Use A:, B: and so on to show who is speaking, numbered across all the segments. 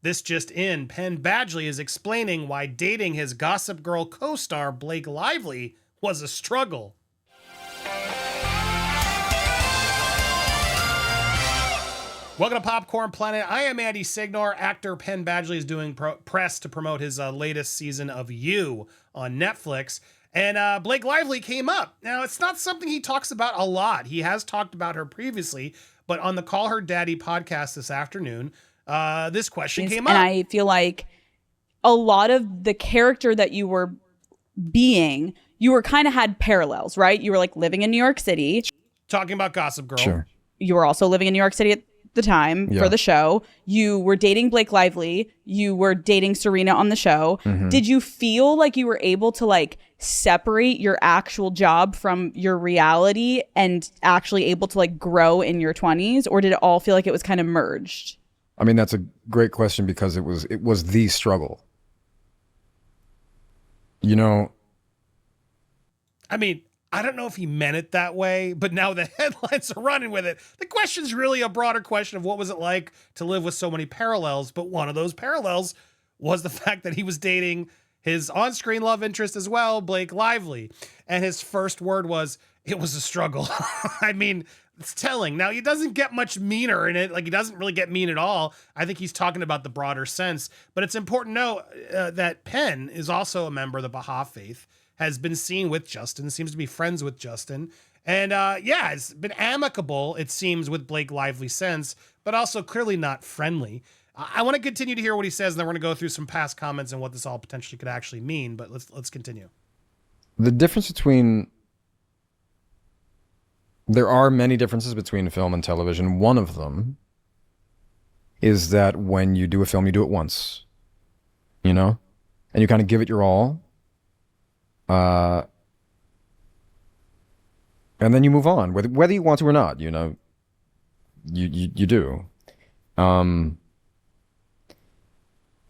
A: This just in, Penn Badgley is explaining why dating his Gossip Girl co-star Blake Lively was a struggle. Welcome to Popcorn Planet. I am Andy Signore. Actor Penn Badgley is doing press to promote his latest season of You on Netflix. And Blake Lively came up. Now, it's not something he talks about a lot. He has talked about her previously, but on the Call Her Daddy podcast this afternoon, this question came up.
B: And I feel like a lot of the character that you were being, you were kind of had parallels, right? You were like living in New York City.
A: Talking about Gossip Girl.
C: Sure.
B: You were also living in New York City at the time for the show. You were dating Blake Lively. You were dating Serena on the show.
C: Mm-hmm.
B: Did you feel like you were able to like separate your actual job from your reality and actually able to like grow in your 20s? Or did it all feel like it was kind of merged?
C: I mean, that's a great question because it was the struggle. You know,
A: I mean, I don't know if he meant it that way, but now the headlines are running with it. The question's really a broader question of what was it like to live with so many parallels, but one of those parallels was the fact that he was dating his on-screen love interest as well, Blake Lively. And his first word was, it was a struggle. I mean, it's telling. Now, he doesn't get much meaner in it. Like, he doesn't really get mean at all. I think he's talking about the broader sense. But it's important to know that Penn is also a member of the Baha'i faith, has been seen with Justin, seems to be friends with Justin. And yeah, it's been amicable, it seems, with Blake Lively since, but also clearly not friendly. I want to continue to hear what he says, and then we're going to go through some past comments and what this all potentially could actually mean, but let's continue.
C: the difference between... There are many differences between film and television. One of them is that when you do a film, you do it once, you know? And you kind of give it your all. And then you move on, whether you want to or not, you know, you do. When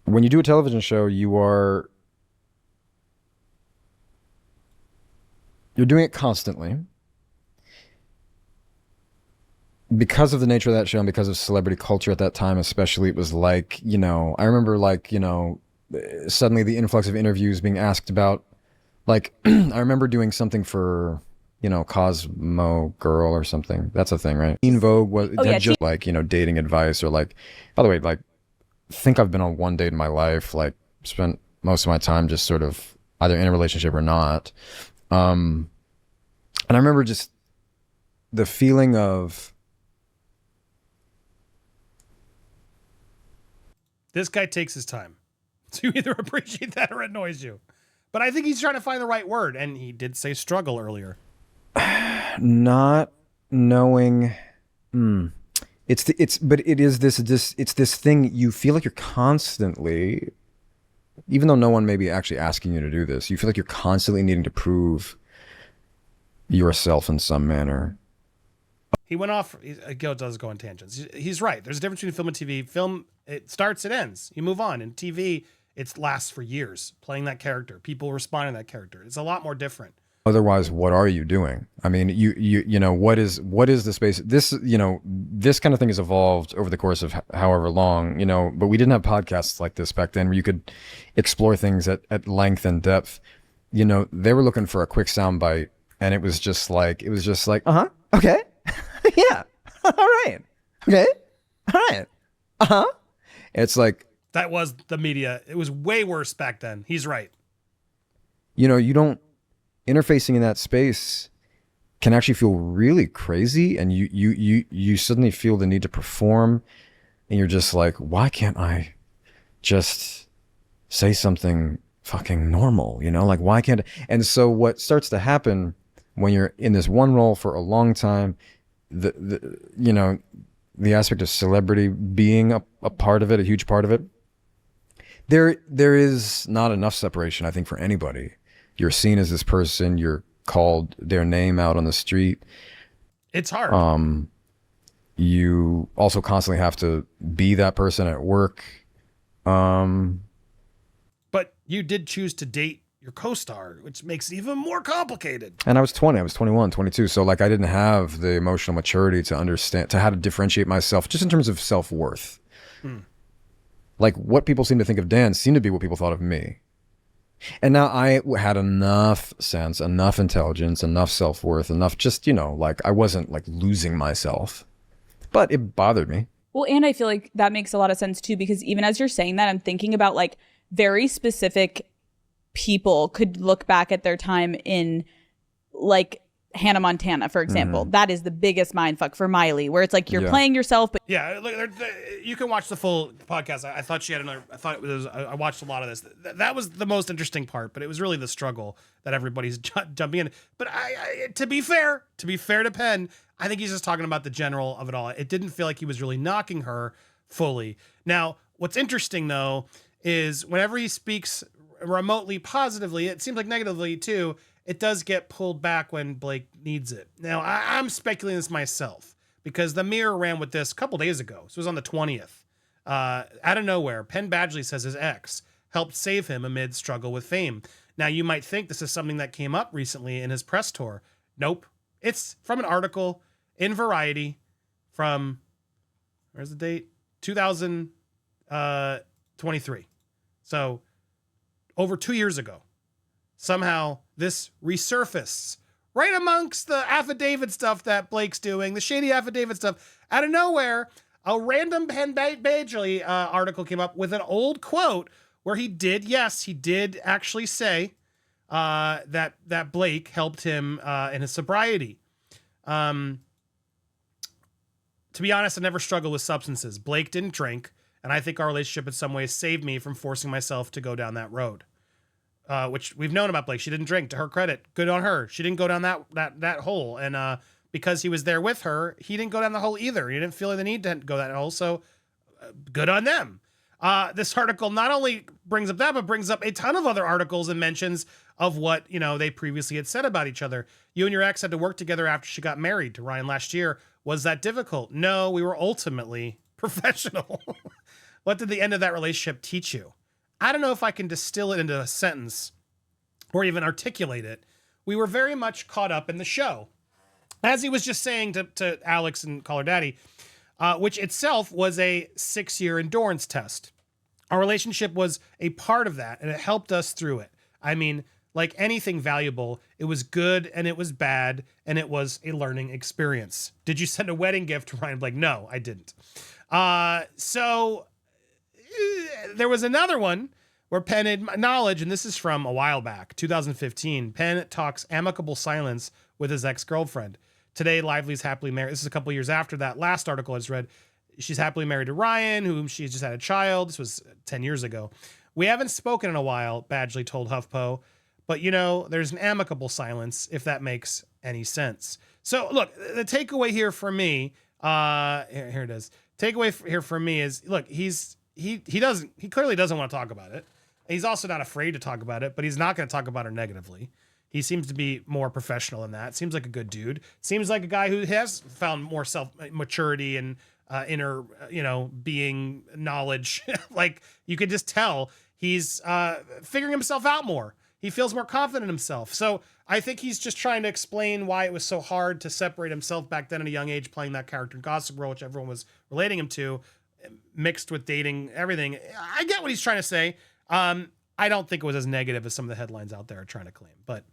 C: you do a television show, you're doing it constantly. Because of the nature of that show and because of celebrity culture at that time, especially, it was like, you know, I remember like, you know, suddenly the influx of interviews being asked about, like, I remember doing something for, you know, Cosmo Girl or something. That's a thing, right? Teen Vogue was just like, you know, dating advice or like, by the way, like, I think I've been on one date in my life, like spent most of my time just sort of either in a relationship or not. And I remember just the feeling of,
A: this guy takes his time. So you either appreciate that or it annoys you. But I think he's trying to find the right word. And he did say struggle earlier.
C: Not knowing. It's this thing. You feel like you're constantly, even though no one may be actually asking you to do this, you feel like you're constantly needing to prove yourself in some manner.
A: He went off. Gil does go on tangents. He's right. There's a difference between film and TV. Film, it starts, it ends. You move on. And TV, it lasts for years. Playing that character, people responding to that character. It's a lot more different.
C: Otherwise, what are you doing? I mean, you know, what is the space? This, you know, this kind of thing has evolved over the course of however long, you know, but we didn't have podcasts like this back then where you could explore things at length and depth. You know, they were looking for a quick soundbite, and it was just like, okay. Yeah. All right. Okay. All right. Uh-huh. It's like,
A: that was the media. It was way worse back then. He's right.
C: You know, interfacing in that space can actually feel really crazy, and you suddenly feel the need to perform, and you're just like, why can't I just say something fucking normal, you know? Like, why can't I? And so what starts to happen when you're in this one role for a long time, you know, the aspect of celebrity being a part of it, a huge part of it, there is not enough separation, I think, for anybody. You're seen as this person, you're called their name out on the street.
A: It's hard.
C: You also constantly have to be that person at work.
A: But you did choose to date your co-star, which makes it even more complicated.
C: And I was 20, I was 21, 22. So like I didn't have the emotional maturity to understand, to how to differentiate myself just in terms of self-worth. Like what people seem to think of Dan seemed to be what people thought of me. And now I had enough sense, enough intelligence, enough self-worth, enough just, like I wasn't like losing myself, but it bothered me.
B: Well, and I feel like that makes a lot of sense too, because even as you're saying that, I'm thinking about like very specific people could look back at their time in like Hannah Montana, for example. That is the biggest mindfuck for Miley, where it's like you're playing yourself, but
A: yeah, you can watch the full podcast. I thought she had another. I thought it was. I watched a lot of this. That was the most interesting part, but it was really the struggle that everybody's jumping in. But to be fair to Penn, I think he's just talking about the general of it all. It didn't feel like he was really knocking her fully. Now, what's interesting though is whenever he speaks remotely positively, it seems like negatively too. It does get pulled back when Blake needs it. Now, I'm speculating this myself because the Mirror ran with this a couple days ago. So it was on the 20th. Out of nowhere, Penn Badgley says his ex helped save him amid struggle with fame. Now, you might think this is something that came up recently in his press tour. Nope. It's from an article in Variety from, where's the date? 2023. So over 2 years ago. Somehow this resurfaced right amongst the affidavit stuff that Blake's doing, the shady affidavit stuff. Out of nowhere, a random Penn Badgley article came up with an old quote where he did actually say that Blake helped him in his sobriety. To be honest, I never struggled with substances. Blake didn't drink, and I think our relationship in some ways saved me from forcing myself to go down that road. Which we've known about Blake. She didn't drink, to her credit. Good on her. She didn't go down that hole. And because he was there with her, he didn't go down the hole either. He didn't feel the need to go that hole. So good on them. This article not only brings up that, but brings up a ton of other articles and mentions of what, they previously had said about each other. You and your ex had to work together after she got married to Ryan last year. Was that difficult? No, we were ultimately professional. What did the end of that relationship teach you? I don't know if I can distill it into a sentence or even articulate it. We were very much caught up in the show. As he was just saying to Alex and Call Her Daddy, which itself was a 6-year endurance test. Our relationship was a part of that, and it helped us through it. I mean, like anything valuable, it was good and it was bad, and it was a learning experience. Did you send a wedding gift to Ryan Blake? No, I didn't. So there was another one where Penn acknowledged, and this is from a while back, 2015. Penn talks amicable silence with his ex-girlfriend. Today, Lively's happily married. This is a couple years after that last article I just read. She's happily married to Ryan, whom she just had a child. This was 10 years ago. We haven't spoken in a while, Badgley told HuffPo. But, there's an amicable silence, if that makes any sense. So, look, the takeaway here for me, here it is. Takeaway here for me is, look, he clearly doesn't want to talk about it. He's also not afraid to talk about it, but he's not going to talk about her negatively. He seems to be more professional than that. Seems like a good dude. Seems like a guy who has found more maturity and inner, being knowledge. Like you could just tell he's figuring himself out more. He feels more confident in himself. So I think he's just trying to explain why it was so hard to separate himself back then at a young age, playing that character in Gossip Girl, which everyone was relating him to, mixed with dating, everything. I get what he's trying to say. I don't think it was as negative as some of the headlines out there are trying to claim, but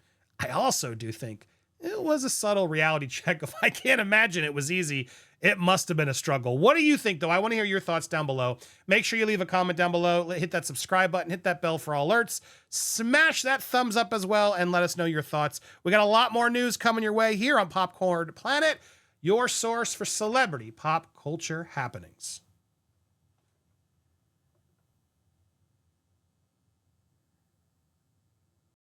A: I also do think it was a subtle reality check. If I can't imagine it was easy, it must have been a struggle. What do you think, though? I want to hear your thoughts down below. Make sure you leave a comment down below. Hit that subscribe button. Hit that bell for all alerts. Smash that thumbs up as well, and let us know your thoughts. We got a lot more news coming your way here on Popcorned Planet, your source for celebrity pop culture happenings.